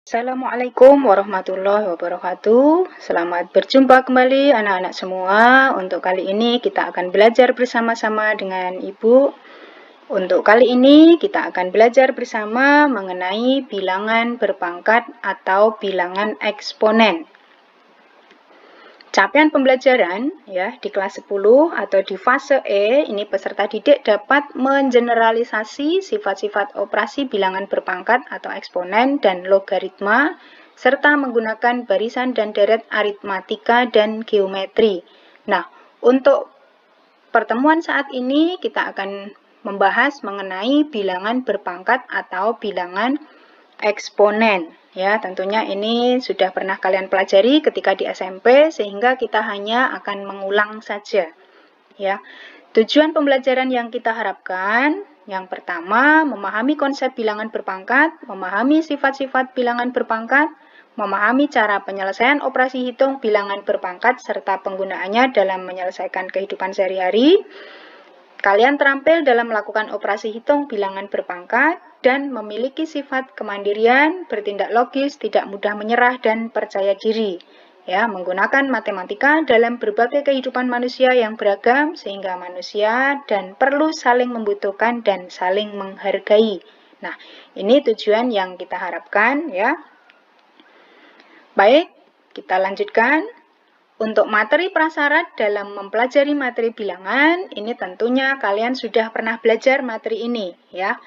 Assalamualaikum warahmatullahi wabarakatuh. Selamat berjumpa kembali anak-anak semua. Untuk kali ini kita akan belajar bersama-sama dengan Ibu. Untuk kali ini kita akan belajar bersama mengenai bilangan berpangkat atau bilangan eksponen. Capaian pembelajaran ya di kelas 10 atau di fase E ini peserta didik dapat mengeneralisasi sifat-sifat operasi bilangan berpangkat atau eksponen dan logaritma serta menggunakan barisan dan deret aritmatika dan geometri. Nah, untuk pertemuan saat ini kita akan membahas mengenai bilangan berpangkat atau bilangan eksponen. Ya, tentunya ini sudah pernah kalian pelajari ketika di SMP sehingga kita hanya akan mengulang saja. Ya. Tujuan pembelajaran yang kita harapkan, yang pertama, memahami konsep bilangan berpangkat, memahami sifat-sifat bilangan berpangkat, memahami cara penyelesaian operasi hitung bilangan berpangkat serta penggunaannya dalam menyelesaikan kehidupan sehari-hari. Kalian terampil dalam melakukan operasi hitung bilangan berpangkat dan memiliki sifat kemandirian, bertindak logis, tidak mudah menyerah, dan percaya diri. Ya, menggunakan matematika dalam berbagai kehidupan manusia yang beragam sehingga manusia dan perlu saling membutuhkan dan saling menghargai. Nah, ini tujuan yang kita harapkan ya. Baik, kita lanjutkan. Untuk materi prasyarat dalam mempelajari materi bilangan, ini tentunya kalian sudah pernah belajar materi ini ya.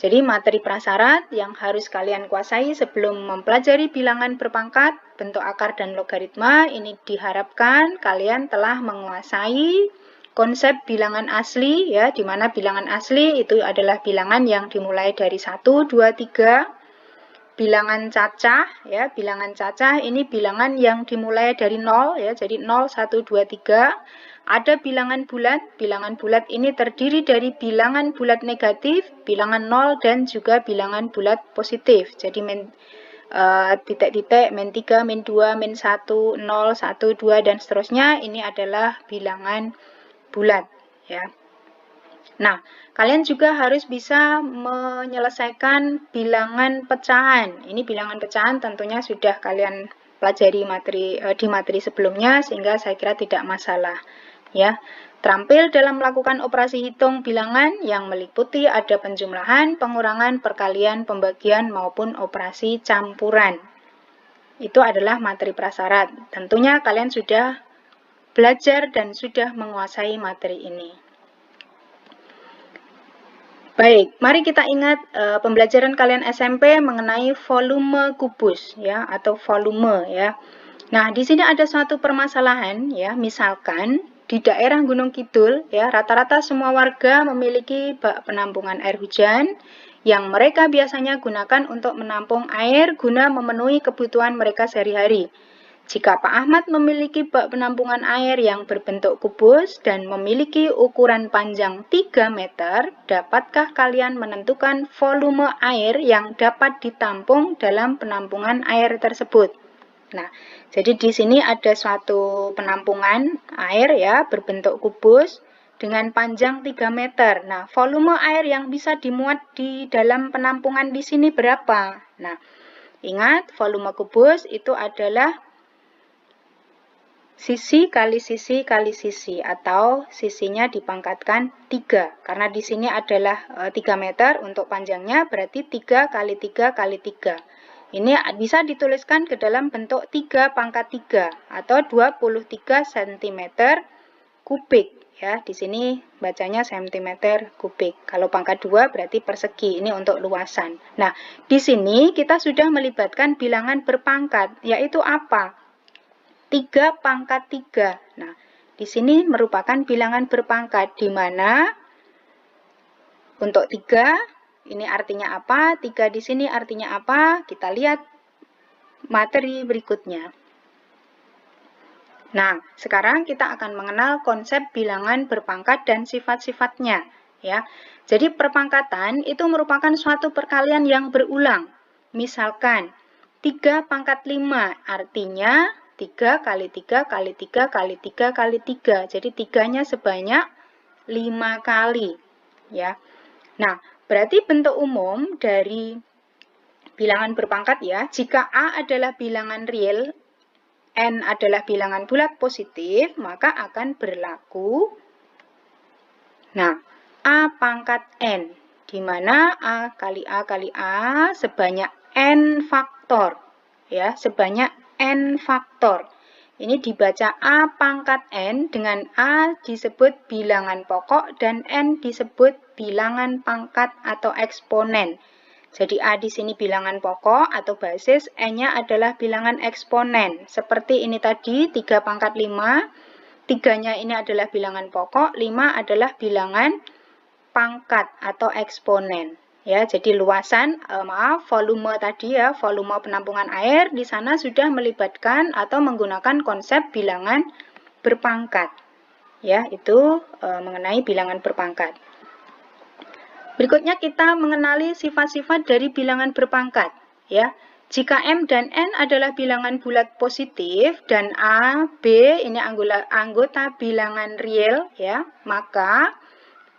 Jadi materi prasyarat yang harus kalian kuasai sebelum mempelajari bilangan berpangkat, bentuk akar dan logaritma, ini diharapkan kalian telah menguasai konsep bilangan asli ya, di mana bilangan asli itu adalah bilangan yang dimulai dari 1, 2, 3. Bilangan cacah ya, bilangan cacah ini bilangan yang dimulai dari 0 ya, jadi 0, 1, 2, 3. Ada bilangan bulat ini terdiri dari bilangan bulat negatif, bilangan 0 dan juga bilangan bulat positif. Jadi titik-titik, min 3, min 2, min 1, 0, 1, 2 dan seterusnya ini adalah bilangan bulat ya. Nah, kalian juga harus bisa menyelesaikan bilangan pecahan. Ini bilangan pecahan tentunya sudah kalian pelajari di materi sebelumnya sehingga saya kira tidak masalah. Ya, terampil dalam melakukan operasi hitung bilangan yang meliputi ada penjumlahan, pengurangan, perkalian, pembagian maupun operasi campuran. Itu adalah materi prasyarat. Tentunya kalian sudah belajar dan sudah menguasai materi ini. Baik, mari kita ingat pembelajaran kalian SMP mengenai volume kubus ya atau volume ya. Nah, di sini ada suatu permasalahan ya, misalkan di daerah Gunung Kidul ya, rata-rata semua warga memiliki bak penampungan air hujan yang mereka biasanya gunakan untuk menampung air guna memenuhi kebutuhan mereka sehari-hari. Jika Pak Ahmad memiliki bak penampungan air yang berbentuk kubus dan memiliki ukuran panjang 3 meter, dapatkah kalian menentukan volume air yang dapat ditampung dalam penampungan air tersebut? Nah, jadi di sini ada suatu penampungan air ya berbentuk kubus dengan panjang 3 meter. Nah, volume air yang bisa dimuat di dalam penampungan di sini berapa? Nah, ingat volume kubus itu adalah sisi kali sisi kali sisi atau sisinya dipangkatkan 3 karena di sini adalah 3 meter untuk panjangnya berarti 3 kali 3 kali 3. Ini bisa dituliskan ke dalam bentuk 3 pangkat 3 atau 23 cm kubik ya. Di sini bacanya cm kubik. Kalau pangkat 2 berarti persegi. Ini untuk luasan. Nah, di sini kita sudah melibatkan bilangan berpangkat yaitu apa? 3 pangkat 3. Nah, di sini merupakan bilangan berpangkat, di mana untuk 3, ini artinya apa? 3 di sini artinya apa? Kita lihat materi berikutnya. Nah, sekarang kita akan mengenal konsep bilangan berpangkat dan sifat-sifatnya. Ya, jadi perpangkatan itu merupakan suatu perkalian yang berulang. Misalkan, 3 pangkat 5 artinya 3 kali 3 kali 3 kali 3 kali 3. Jadi 3-nya sebanyak 5 kali. Ya. Nah, berarti bentuk umum dari bilangan berpangkat ya. Jika A adalah bilangan real, N adalah bilangan bulat positif, maka akan berlaku A pangkat N, di mana A kali A sebanyak N faktor. Ya, sebanyak N faktor. Ini dibaca A pangkat N dengan A disebut bilangan pokok dan N disebut bilangan pangkat atau eksponen. Jadi A di sini bilangan pokok atau basis, N-nya adalah bilangan eksponen. Seperti ini tadi, 3 pangkat 5, 3-nya ini adalah bilangan pokok, 5 adalah bilangan pangkat atau eksponen. Ya, jadi luasan, volume tadi ya, volume penampungan air di sana sudah melibatkan atau menggunakan konsep bilangan berpangkat. Ya, itu mengenai bilangan berpangkat. Berikutnya kita mengenali sifat-sifat dari bilangan berpangkat. Ya, jika M dan N adalah bilangan bulat positif dan A, B ini anggota bilangan real, ya, maka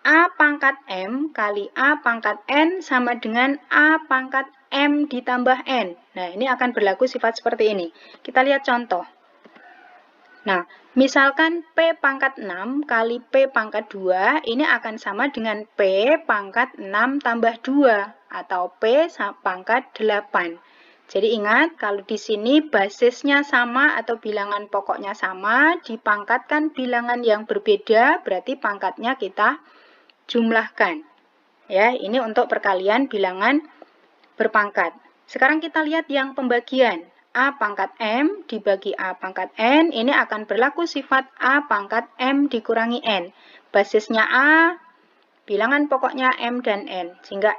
A pangkat M kali A pangkat N sama dengan A pangkat M ditambah N. Nah, ini akan berlaku sifat seperti ini. Kita lihat contoh. Nah, misalkan P pangkat 6 kali P pangkat 2, ini akan sama dengan P pangkat 6 tambah 2, atau P pangkat 8. Jadi ingat, kalau di sini basisnya sama atau bilangan pokoknya sama, dipangkatkan bilangan yang berbeda, berarti pangkatnya kita jumlahkan. Ya, ini untuk perkalian bilangan berpangkat. Sekarang kita lihat yang pembagian. A pangkat M dibagi A pangkat N, ini akan berlaku sifat A pangkat M dikurangi N. Basisnya A, bilangan pokoknya M dan N. Sehingga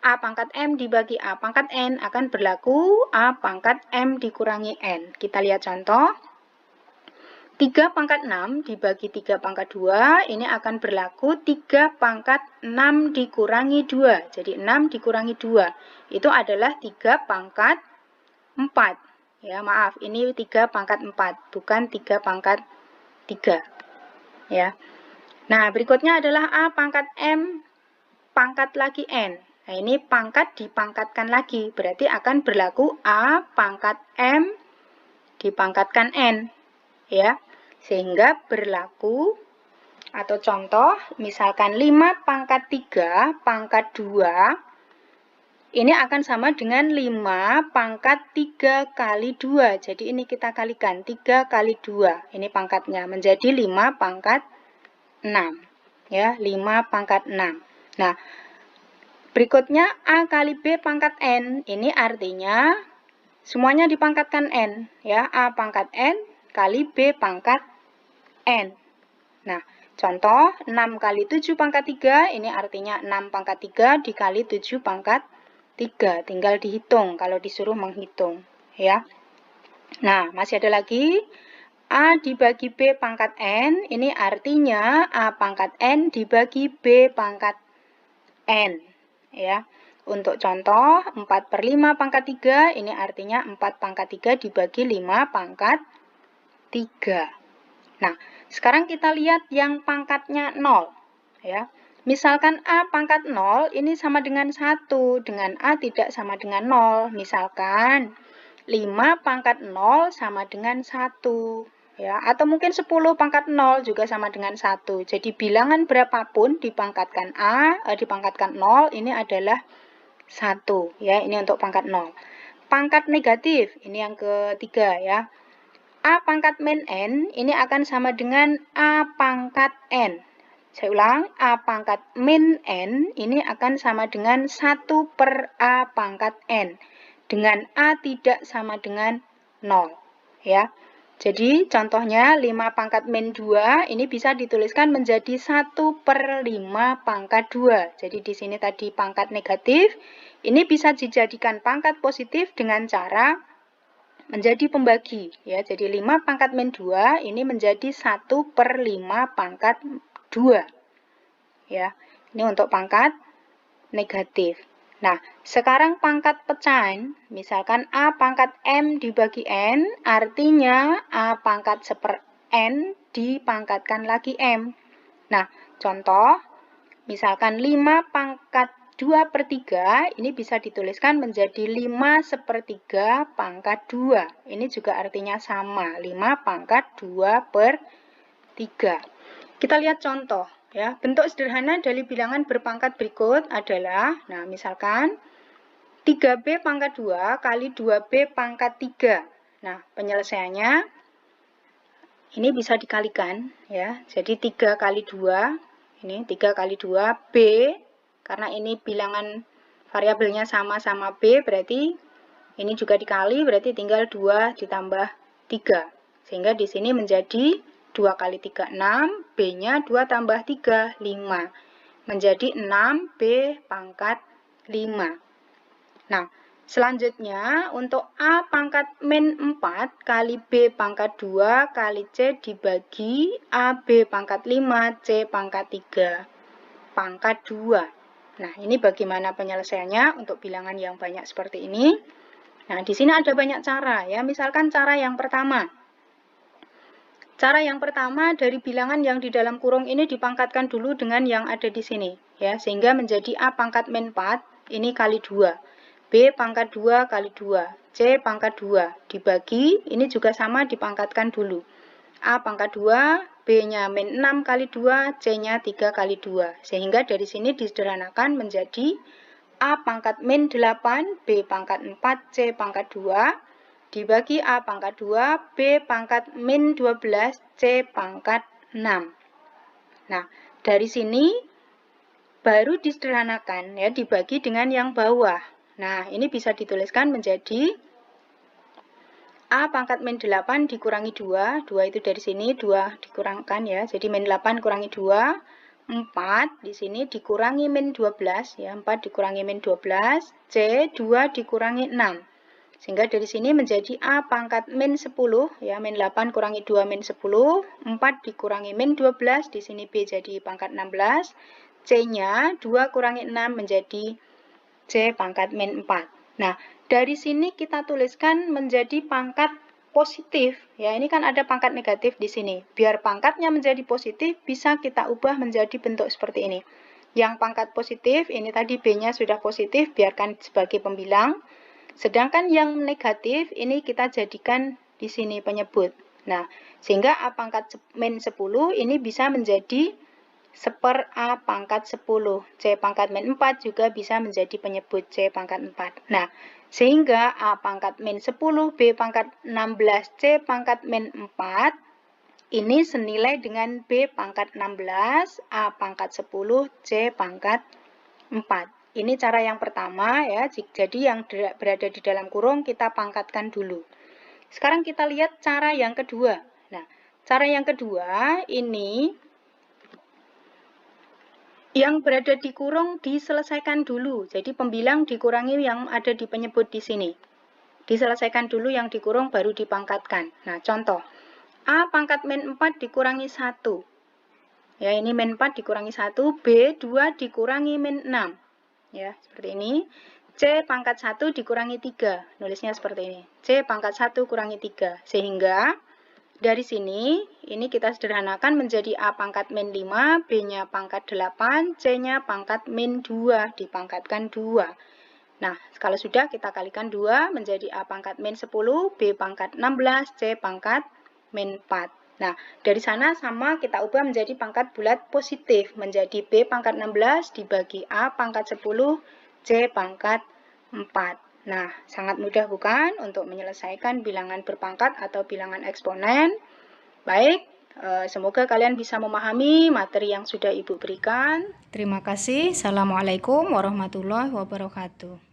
A pangkat M dibagi A pangkat N akan berlaku A pangkat M dikurangi N. Kita lihat contoh. 3 pangkat 6 dibagi 3 pangkat 2, ini akan berlaku 3 pangkat 6 dikurangi 2. Jadi 6 dikurangi 2, itu adalah 3 pangkat 4. Ya, maaf, ini 3 pangkat 4, bukan 3 pangkat 3. Ya. Nah, berikutnya adalah A pangkat M pangkat lagi N. Nah, ini pangkat dipangkatkan lagi, berarti akan berlaku A pangkat M dipangkatkan N. Ya. Sehingga berlaku atau contoh misalkan 5 pangkat 3 pangkat 2 ini akan sama dengan 5 pangkat 3 kali 2. Jadi ini kita kalikan 3 kali 2. Ini pangkatnya menjadi 5 pangkat 6. Ya, 5 pangkat 6. Nah, berikutnya A kali B pangkat N. Ini artinya semuanya dipangkatkan N. Ya, A pangkat N kali B pangkat N. Nah, contoh 6 kali 7 pangkat 3, ini artinya 6 pangkat 3 dikali 7 pangkat 3. Tinggal dihitung kalau disuruh menghitung. Ya. Nah, masih ada lagi. A dibagi B pangkat N, ini artinya A pangkat N dibagi B pangkat N. Ya. Untuk contoh 4/5 pangkat 3, ini artinya 4 pangkat 3 dibagi 5 pangkat 3. Nah, sekarang kita lihat yang pangkatnya 0. Ya. Misalkan A pangkat 0 ini sama dengan 1, dengan A tidak sama dengan 0. Misalkan 5 pangkat 0 sama dengan 1. Ya, atau mungkin 10 pangkat 0 juga sama dengan 1. Jadi bilangan berapapun dipangkatkan dipangkatkan 0, ini adalah 1. Ya, ini untuk pangkat 0. Pangkat negatif, ini yang ketiga ya. A pangkat min N ini akan sama dengan A pangkat N. Saya ulang, A pangkat min N ini akan sama dengan 1 per A pangkat N. Dengan A tidak sama dengan 0. Ya. Jadi contohnya 5 pangkat min 2 ini bisa dituliskan menjadi 1 per 5 pangkat 2. Jadi di sini tadi pangkat negatif, ini bisa dijadikan pangkat positif dengan cara menjadi pembagi. Ya, jadi 5 pangkat min 2 ini menjadi 1 per 5 pangkat 2. Ya, ini untuk pangkat negatif. Nah, sekarang pangkat pecahan, misalkan A pangkat M dibagi N, artinya A pangkat 1 N dipangkatkan lagi M. Nah, contoh, misalkan 5 pangkat 2/3 ini bisa dituliskan menjadi 5/3 pangkat 2. Ini juga artinya sama, 5 pangkat 2/3. Kita lihat contoh ya. Bentuk sederhana dari bilangan berpangkat berikut adalah, nah misalkan 3B pangkat 2 kali 2B pangkat 3. Nah, penyelesaiannya ini bisa dikalikan ya. Jadi 3 kali 2, ini 3 kali 2 B, karena ini bilangan variabelnya sama-sama B, berarti ini juga dikali, berarti tinggal 2 ditambah 3. Sehingga di sini menjadi 2 kali 3, 6, B-nya 2 tambah 3, 5. Menjadi 6B pangkat 5. Nah, selanjutnya untuk A pangkat min 4 kali B pangkat 2 kali C dibagi AB pangkat 5, C pangkat 3 pangkat 2. Nah, ini bagaimana penyelesaiannya untuk bilangan yang banyak seperti ini. Nah, di sini ada banyak cara ya. Misalkan cara yang pertama. Cara yang pertama dari bilangan yang di dalam kurung ini dipangkatkan dulu dengan yang ada di sini ya, sehingga menjadi A pangkat min 4 ini kali 2. B pangkat 2 kali 2, C pangkat 2 dibagi, ini juga sama dipangkatkan dulu. A pangkat 2, B-nya min 6 kali 2, C-nya 3 kali 2. Sehingga dari sini disederhanakan menjadi A pangkat min 8, B pangkat 4, C pangkat 2, dibagi A pangkat 2, B pangkat min 12, C pangkat 6. Nah, dari sini baru disederhanakan ya, dibagi dengan yang bawah. Nah, ini bisa dituliskan menjadi A pangkat min 8 dikurangi 2, 2 itu dari sini, 2 dikurangkan ya, jadi min 8 kurangi 2, 4 di sini dikurangi min 12 ya, 4 dikurangi min 12, C 2 dikurangi 6. Sehingga dari sini menjadi A pangkat min 10 ya, min 8 kurangi 2 min 10, 4 dikurangi min 12, di sini B jadi pangkat 16, C-nya 2 kurangi 6 menjadi C pangkat min 4. Nah, dari sini kita tuliskan menjadi pangkat positif. Ya, ini kan ada pangkat negatif di sini. Biar pangkatnya menjadi positif, bisa kita ubah menjadi bentuk seperti ini. Yang pangkat positif, ini tadi B-nya sudah positif, biarkan sebagai pembilang. Sedangkan yang negatif, ini kita jadikan di sini penyebut. Nah, sehingga A pangkat min 10 ini bisa menjadi seper A pangkat 10, C pangkat min 4 juga bisa menjadi penyebut C pangkat 4. Nah, sehingga A pangkat min 10, B pangkat 16, C pangkat min 4, ini senilai dengan B pangkat 16, A pangkat 10, C pangkat 4. Ini cara yang pertama ya, jadi yang berada di dalam kurung kita pangkatkan dulu. Sekarang kita lihat cara yang kedua. Nah, cara yang kedua ini yang berada di kurung diselesaikan dulu. Jadi pembilang dikurangi yang ada di penyebut di sini. Diselesaikan dulu yang dikurung baru dipangkatkan. Nah, contoh. A pangkat min 4 dikurangi 1. Ya, ini min 4 dikurangi 1. B 2 dikurangi min 6. Ya, seperti ini. C pangkat 1 dikurangi 3. Nulisnya seperti ini. C pangkat 1 kurangi 3. Sehingga dari sini, ini kita sederhanakan menjadi A pangkat min 5, B-nya pangkat 8, C-nya pangkat min 2, dipangkatkan 2. Nah, kalau sudah kita kalikan 2 menjadi A pangkat min 10, B pangkat 16, C pangkat min 4. Nah, dari sana sama kita ubah menjadi pangkat bulat positif, menjadi B pangkat 16 dibagi A pangkat 10, C pangkat 4. Nah, sangat mudah bukan untuk menyelesaikan bilangan berpangkat atau bilangan eksponen. Baik, semoga kalian bisa memahami materi yang sudah Ibu berikan. Terima kasih. Assalamualaikum warahmatullahi wabarakatuh.